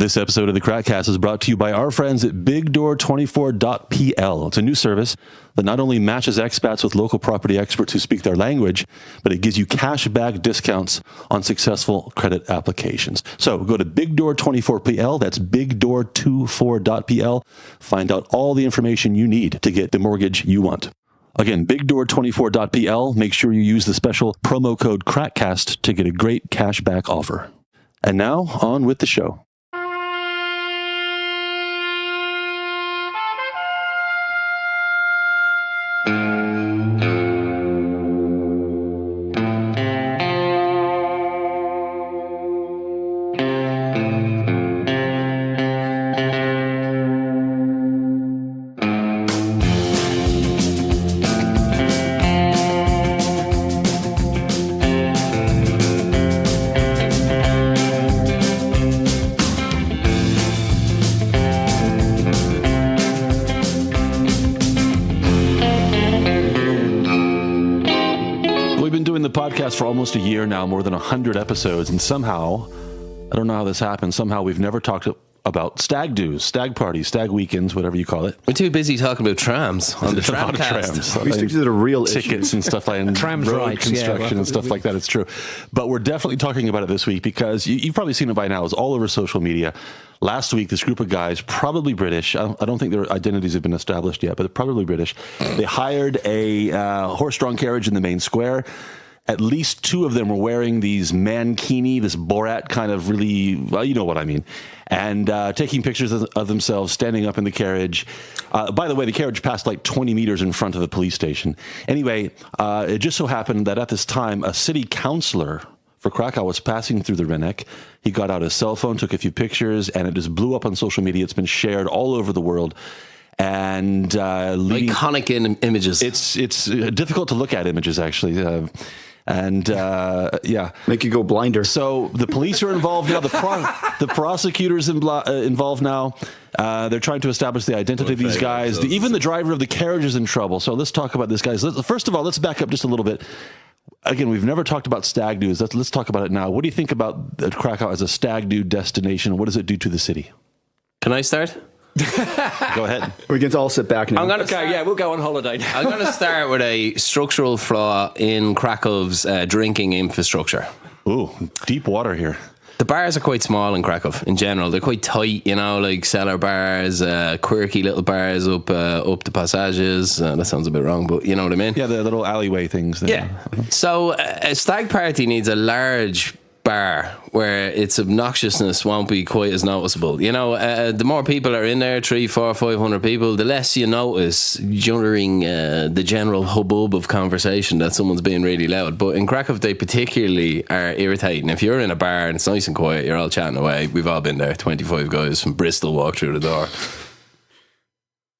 This episode of the Crackcast is brought to you by our friends at BigDoor24.pl. It's a new service that not only matches expats with local property experts who speak their language, but it gives you cash-back discounts on successful credit applications. So go to BigDoor24.pl, that's BigDoor24.pl. Find out all the information you need to get the mortgage you want. Again, BigDoor24.pl. Make sure you use the special promo code CRACKCAST to get a great cash-back offer. And now, on with the show. For almost a year now, more than 100 episodes, and somehow, I don't know how this happened, somehow we've never talked about stag do's, stag parties, stag weekends, whatever you call it. We're too busy talking about trams on the Tramcast. We stick to the real tickets and stuff like that, trams, road right, construction and stuff like that. It's true. But we're definitely talking about it this week because you've probably seen it by now. It's all over social media. Last week, this group of guys, probably British, I don't think their identities have been established yet, but they're probably British. They hired a horse-drawn carriage in the main square. At least two of them were wearing these mankini, this Borat kind of really, well, you know what I mean, and taking pictures of themselves standing up in the carriage. By the way, the carriage passed like 20 meters in front of the police station. Anyway, it just so happened that at this time, a city councillor for Krakow was passing through the Rynek. He got out his cell phone, took a few pictures, and it just blew up on social media. It's been shared all over the world. And iconic images. It's difficult to look at images, actually. Yeah, make you go blinder. So the police are involved now. The prosecutors involved now. They're trying to establish the identity of these guys. Even the driver of the carriage is in trouble. So let's talk about this, guys. First of all, let's back up just a little bit. Again, we've never talked about stag do's. Let's talk about it now. What do you think about Krakow as a stag do destination? What does it do to the city? Can I start? Go ahead. We can all sit back now. We'll go on holiday. I'm going to start with a structural flaw in Krakow's drinking infrastructure. Ooh, deep water here. The bars are quite small in Krakow in general. They're quite tight, like cellar bars, quirky little bars up the passages. That sounds a bit wrong, but you know what I mean? Yeah, the little alleyway things there. Yeah. So a stag party needs a large bar where its obnoxiousness won't be quite as noticeable. The more people are in there, 300, 400, 500 people, the less you notice during the general hubbub of conversation that someone's being really loud. But in Krakow, they particularly are irritating. If you're in a bar and it's nice and quiet, you're all chatting away. We've all been there. 25 guys from Bristol walk through the door.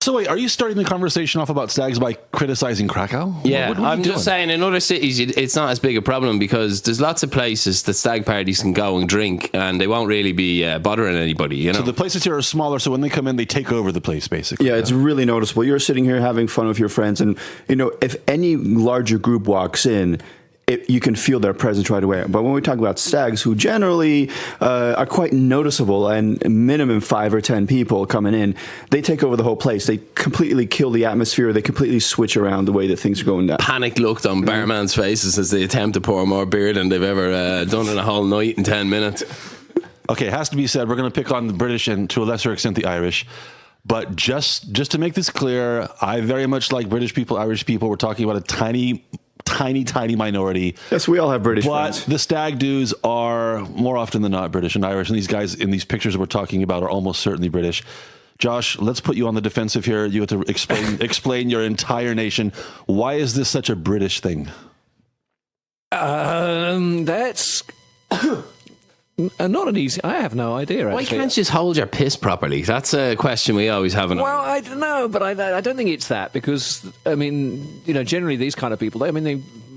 So wait, are you starting the conversation off about stags by criticizing Krakow? Yeah, what are I'm you just doing? saying in other cities it's not as big a problem because there's lots of places that stag parties can go and drink and they won't really be bothering anybody, So the places here are smaller, so when they come in, they take over the place, basically. Yeah, it's really noticeable. You're sitting here having fun with your friends and, if any larger group walks in, you can feel their presence right away. But when we talk about stags, who generally are quite noticeable and minimum 5 or 10 people coming in, they take over the whole place. They completely kill the atmosphere. They completely switch around the way that things are going down. Panic looked on barman's faces as they attempt to pour more beer than they've ever done in a whole night in 10 minutes. Okay, it has to be said, we're going to pick on the British and to a lesser extent the Irish. But just to make this clear, I very much like British people, Irish people. We're talking about a tiny minority. Yes, we all have British friends. But the stag do's are more often than not British and Irish. And these guys in these pictures we're talking about are almost certainly British. Josh, let's put you on the defensive here. You have to explain your entire nation. Why is this such a British thing? That's not an easy. I have no idea. Why Actually. can't you just hold your piss properly? That's a question we always have. Well, I don't know, but I don't think it's that because generally these kind of people.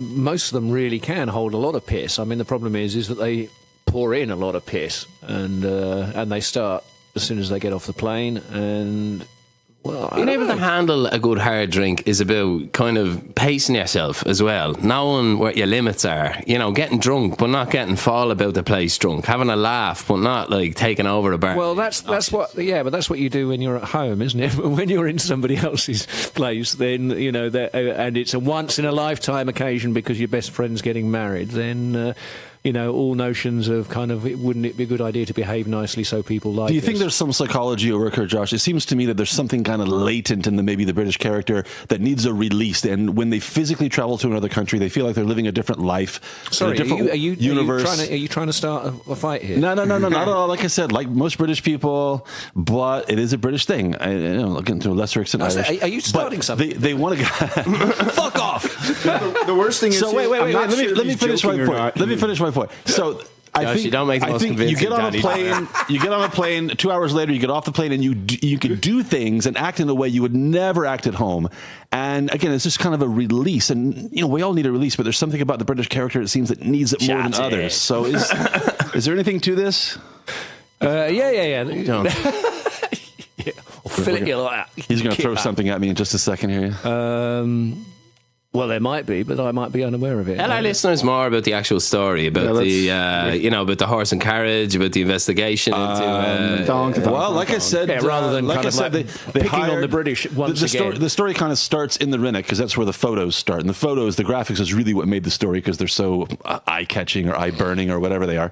Most of them really can hold a lot of piss. I mean, the problem is that they pour in a lot of piss and they start as soon as they get off the plane and Well, Being able to handle a good hard drink is about kind of pacing yourself as well, knowing what your limits are. You know, getting drunk, but not getting fall about the place drunk. Having a laugh, but not like taking over a bar. Well, that's what but that's what you do when you're at home, isn't it? When you're in somebody else's place, then you know, and it's a once in a lifetime occasion because your best friend's getting married. Then. You know, all notions of kind of, wouldn't it be a good idea to behave nicely so people like Do you us? think there's some psychology at work here, Josh? It seems to me that there's something kind of latent in maybe the British character that needs a release. And when they physically travel to another country, they feel like they're living a different life. Sorry, a different universe. Are you trying to start a fight here? No, not at all. Like I said, like most British people, but it is a British thing. Again, to a lesser extent, Irish. Are you starting something? They want to fuck off. The worst thing is, So wait. Let me finish my point. Let me finish my point. So I think you don't make the most you convincing get on a Danny. plane. You get on a plane. 2 hours later, you get off the plane, and you can do things and act in a way you would never act at home. And again, it's just kind of a release. And you know, we all need a release, but there's something about the British character it seems that needs it more than others. So is there anything to this? Yeah. Don't. Fill it like that. He's going to throw something at me in just a second here. Well, there might be, but I might be unaware of it. Tell our listeners more about the actual story, about about the horse and carriage, about the investigation into. Well, like I said, rather than like kind I of said, like they picking on hired, the British once again. The story kind of starts in the Rynek because that's where the photos start, and the graphics is really what made the story because they're so eye-catching or eye-burning or whatever they are.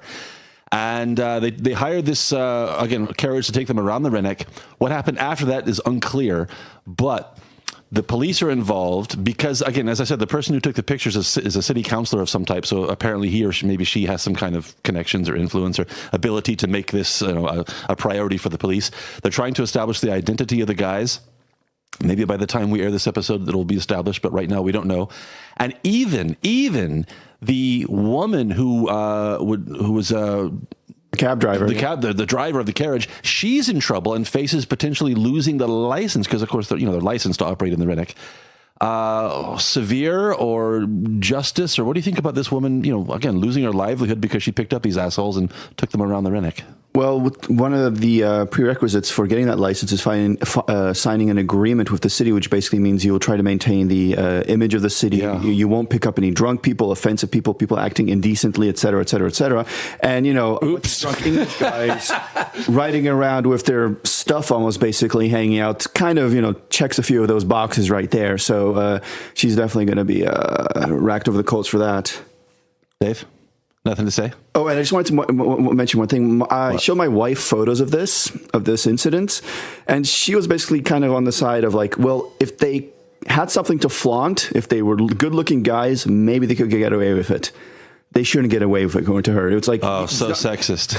And they hired this carriage to take them around the Rynek. What happened after that is unclear, but the police are involved because, again, as I said, the person who took the pictures is a city councillor of some type. So apparently he or she has some kind of connections or influence or ability to make this a priority for the police. They're trying to establish the identity of the guys. Maybe by the time we air this episode, it'll be established, but right now we don't know. And even the woman who was cab driver, the driver of the carriage, she's in trouble and faces potentially losing the license because, of course, they're licensed to operate in the Rynek. Severe or justice, or what do you think about this woman? Again, losing her livelihood because she picked up these assholes and took them around the Rynek. Well, one of the prerequisites for getting that license is signing an agreement with the city, which basically means you'll try to maintain the image of the city. Yeah. You won't pick up any drunk people, offensive people acting indecently, et cetera, et cetera, et cetera. And, drunk English guys riding around with their stuff almost basically hanging out kind of, checks a few of those boxes right there. So she's definitely going to be racked over the coals for that. Dave? Nothing to say? Oh, and I just wanted to mention one thing. I showed my wife photos of this incident, and she was basically kind of on the side of like, well, if they had something to flaunt, if they were good-looking guys, maybe they could get away with it. They shouldn't get away with it, according to her. It was like... Oh, so sexist.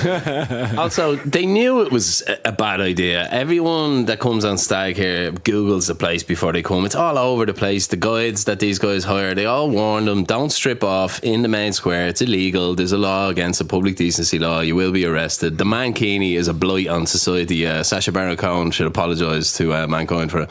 Also, they knew it was a bad idea. Everyone that comes on Stag here Googles the place before they come. It's all over the place. The guides that these guys hire, they all warn them, don't strip off in the main square. It's illegal. There's a law against the public decency law. You will be arrested. The mankini is a blight on society. Sacha Baron Cohen should apologise to mankind for it.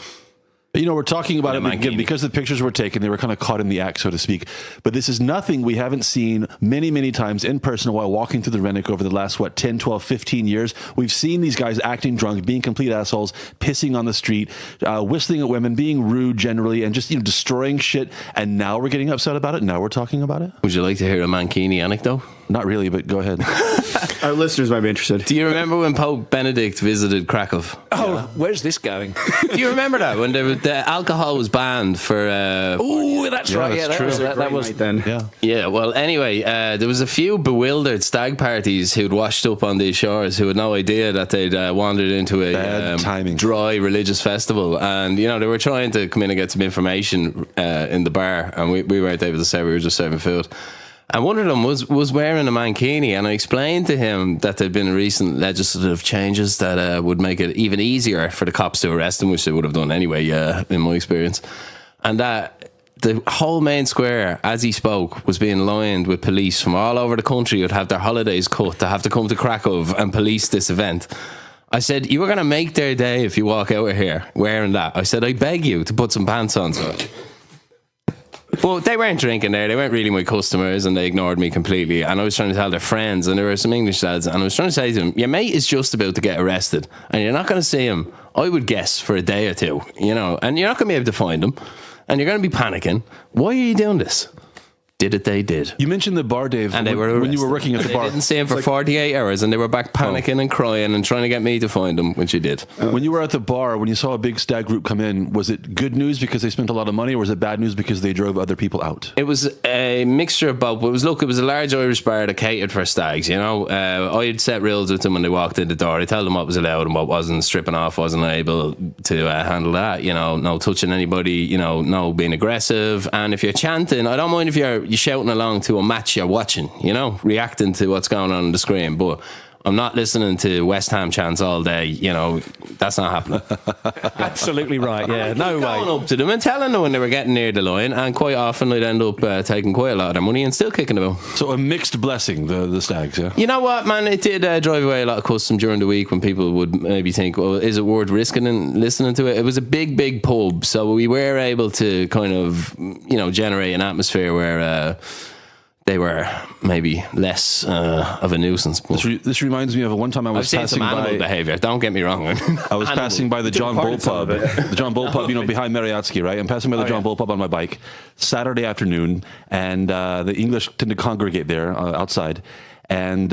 We're talking about it again because the pictures were taken. They were kind of caught in the act, so to speak. But this is nothing we haven't seen many, many times in person while walking through the Rynek over the last, 10, 12, 15 years. We've seen these guys acting drunk, being complete assholes, pissing on the street, whistling at women, being rude generally, and just destroying shit. And now we're getting upset about it. Now we're talking about it. Would you like to hear a mankini anecdote? Not really, but go ahead. Our listeners might be interested. Do you remember when Pope Benedict visited Krakow? Oh, where's this going? Do you remember that when the alcohol was banned for? Oh, that's right. That's Yeah, true. that was then. Yeah. Yeah. Well, anyway, there was a few bewildered stag parties who'd washed up on these shores who had no idea that they'd wandered into a Bad timing. dry religious festival, and they were trying to come in and get some information in the bar, and we weren't able to say, we were just serving food. And one of them was wearing a mankini, and I explained to him that there'd been recent legislative changes that would make it even easier for the cops to arrest him, which they would have done anyway, in my experience. And that the whole main square, as he spoke, was being lined with police from all over the country who'd have their holidays cut to have to come to Krakow and police this event. I said, you were going to make their day if you walk out of here wearing that. I said, I beg you to put some pants on, sir. But they weren't drinking there. They weren't really my customers, and they ignored me completely. And I was trying to tell their friends, and there were some English lads, and I was trying to say to them, your mate is just about to get arrested, and you're not going to see him, I would guess, for a day or two, you know, and you're not going to be able to find him, and you're going to be panicking. Why are you doing this? Did it, they did. You mentioned the bar, Dave, and they were arrested. when you were working at the bar. They didn't see him for 48 hours, and they were back panicking and crying and trying to get me to find him, which he did. When you were at the bar, when you saw a big stag group come in, was it good news because they spent a lot of money, or was it bad news because they drove other people out? It was a mixture of both. It was a large Irish bar that catered for stags, you know. I had set rules with them when they walked in the door. I told them what was allowed and what wasn't. Stripping off, wasn't able to handle that, you know. No touching anybody, you know, no being aggressive. And if you're chanting, I don't mind if you're shouting along to a match you're watching, you know, reacting to what's going on the screen, but I'm not listening to West Ham chants all day, you know. That's not happening. Absolutely right, yeah. No way. Going up to them and telling them when they were getting near the line, and quite often I'd end up taking quite a lot of their money and still kicking them out. So a mixed blessing, the stags, yeah? You know what, man, it did drive away a lot of custom during the week when people would maybe think, well, is it worth risking and listening to it? It was a big pub, so we were able to kind of, you know, generate an atmosphere where they were maybe less of a nuisance. This reminds me of one time I was passing by. Animal behaviour. Don't get me wrong. I was passing by the John Bull pub, the John Bull pub, you know, behind Mariatsky, right? I'm passing by the John Bull pub on my bike, Saturday afternoon, and the English tend to congregate there outside, and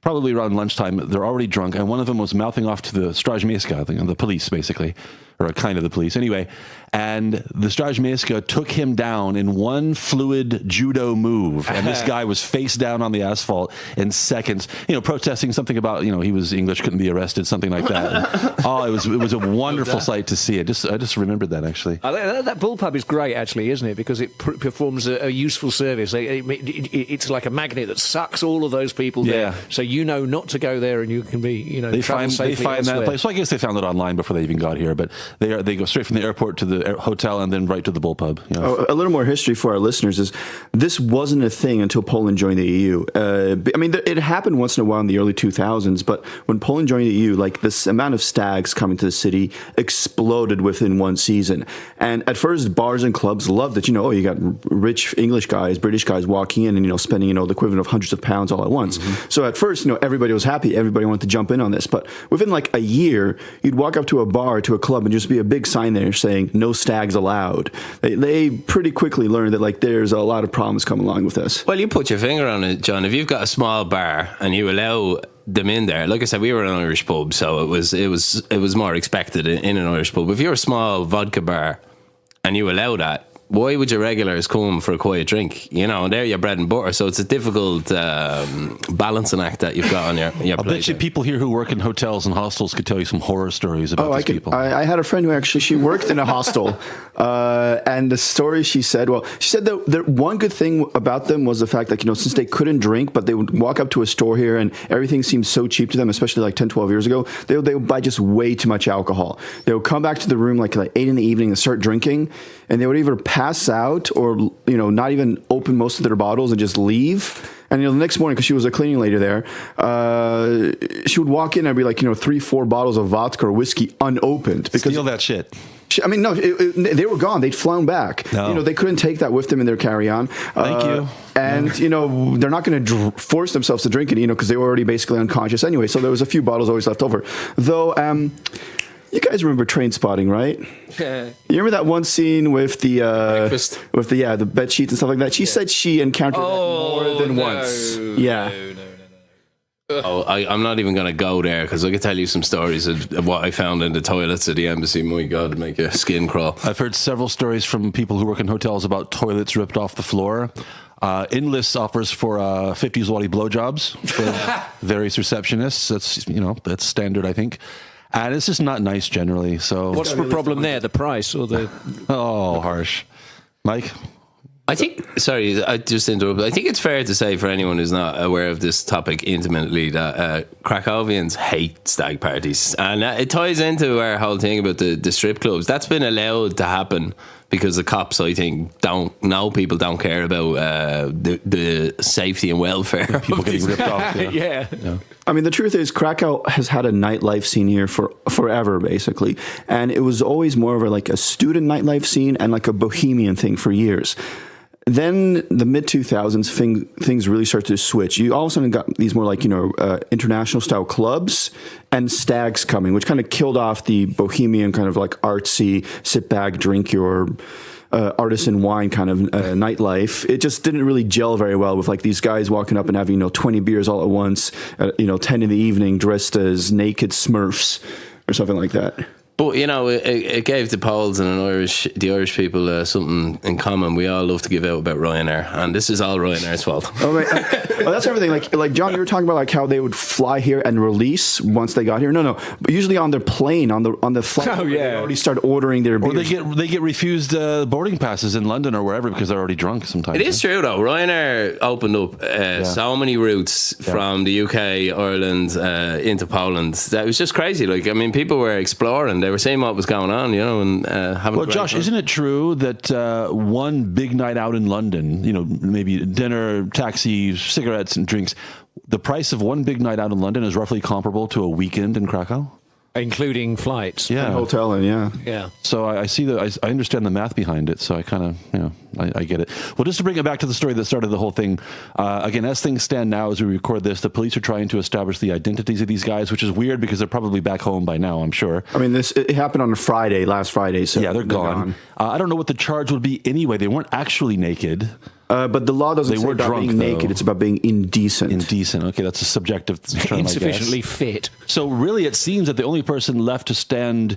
probably around lunchtime, they're already drunk, and one of them was mouthing off to the Straż Miejska, the police, basically, or kind of the police. Anyway, and the Straż Miejska took him down in one fluid judo move, and this guy was face down on the asphalt in seconds, you know, protesting something about, you know, he was English, couldn't be arrested, something like that. And, it was a wonderful sight to see. I just remembered that, actually. That Bull pub is great, actually, isn't it? Because it performs a useful service. It's like a magnet that sucks all of those people there. So you know not to go there, and you can be, you know, they find that place. So I guess they found it online before they even got here, but they go straight from the airport to the hotel and then right to the Bull pub. You know. A little more history for our listeners is this wasn't a thing until Poland joined the EU. I mean, it happened once in a while in the early 2000s, but when Poland joined the EU, like this amount of stags coming to the city exploded within one season. And at first, bars and clubs loved it. You know, you got rich English guys, British guys walking in and, you know, spending, you know, the equivalent of hundreds of pounds all at once. Mm-hmm. So at first, you know, everybody was happy. Everybody wanted to jump in on this. But within like a year, you'd walk up to a bar, to a club, and just be a big sign there saying no stags allowed. They pretty quickly learned that like there's a lot of problems coming along with this. Well, you put your finger on it, John. If you've got a small bar and you allow them in there, like I said, we were an Irish pub, so it was more expected in an Irish pub. If you're a small vodka bar and you allow that, why would your regulars come for a quiet drink? You know, and they're your bread and butter. So it's a difficult balancing act that you've got on your plate. I bet you people here who work in hotels and hostels could tell you some horror stories about these people. I had a friend who actually, she worked in a hostel, and the story she said that the one good thing about them was the fact that, you know, since they couldn't drink, but they would walk up to a store here and everything seemed so cheap to them, especially like 10, 12 years ago, they would buy just way too much alcohol. They would come back to the room like 8 in the evening and start drinking, and they would either pass out or, you know, not even open most of their bottles and just leave. And, you know, the next morning, because she was a cleaning lady there, she would walk in and be like, you know, 3-4 bottles of vodka or whiskey unopened. Because steal that shit. No, they were gone. They'd flown back. No. You know, they couldn't take that with them in their carry-on. Thank you. And, you know, they're not going to force themselves to drink it, you know, because they were already basically unconscious anyway. So there was a few bottles always left over. Though, you guys remember Train Spotting, right? You remember that one scene with the the bed sheets and stuff like that? She said she encountered that more than once. Yeah. No. I'm not even going to go there because I could tell you some stories of what I found in the toilets of the embassy. My God, it'd make your skin crawl. I've heard several stories from people who work in hotels about toilets ripped off the floor. Inlist offers for 50 zloty blowjobs for various receptionists. That's standard, I think. And it's just not nice generally. So what's the problem there? The price or the? Oh, harsh. Mike? I think, sorry, I just interrupted. I think it's fair to say for anyone who's not aware of this topic intimately that Krakowians hate stag parties. And it ties into our whole thing about the strip clubs. That's been allowed to happen because the cops, I think, people don't care about the safety and welfare. People getting ripped off. Yeah. I mean, the truth is, Krakow has had a nightlife scene here for forever, basically, and it was always more of a student nightlife scene and like a bohemian thing for years. Then the mid 2000s things really started to switch. You all of a sudden got these more international style clubs and stags coming, which kind of killed off the bohemian kind of like artsy sit back, drink your artisan wine kind of nightlife. It just didn't really gel very well with like these guys walking up and having 20 beers all at once at 10 in the evening, dressed as naked Smurfs or something like that. But it gave the Poles and the Irish people something in common. We all love to give out about Ryanair, and this is all Ryanair's fault. Oh, right. Well, that's everything. Like John, you were talking about like how they would fly here and release once they got here. No, but usually on their plane, on the flight, they already start ordering their beers. Or they get refused boarding passes in London or wherever because they're already drunk sometimes. It is true though. Ryanair opened up so many routes from the UK, Ireland into Poland. That was just crazy. Like, I mean, people were exploring. They were seeing what was going on, and having. Well, Josh, isn't it true that one big night out in London, maybe dinner, taxi, cigarettes, and drinks, the price of one big night out in London is roughly comparable to a weekend in Krakow? Including flights. And hotel, and yeah. So I see that. I understand the math behind it. So I kind of, I get it. Well, just to bring it back to the story that started the whole thing. Again, as things stand now, as we record this, the police are trying to establish the identities of these guys, which is weird because they're probably back home by now, I'm sure. I mean, it happened on last Friday. So yeah, they're gone. I don't know what the charge would be anyway. They weren't actually naked. But the law doesn't say about being naked. It's about being indecent. Indecent. Okay, that's a subjective term, Insufficiently fit. So really, it seems that the only person left to stand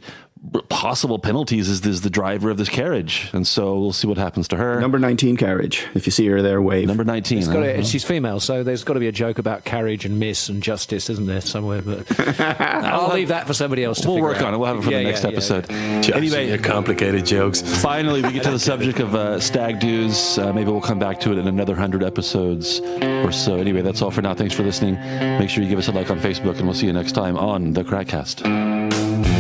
possible penalties is the driver of this carriage. And so we'll see what happens to her. Number 19 carriage. If you see her there, wave. Number 19. She's female, so there's got to be a joke about carriage and miss and justice, isn't there, somewhere? But I'll leave that for somebody else to figure out. We'll work on it. We'll have it for the next episode. Anyway, complicated jokes. Finally, we get to the subject of stag do's. Maybe we'll come back to it in another 100 episodes or so. Anyway, that's all for now. Thanks for listening. Make sure you give us a like on Facebook, and we'll see you next time on The Crackcast.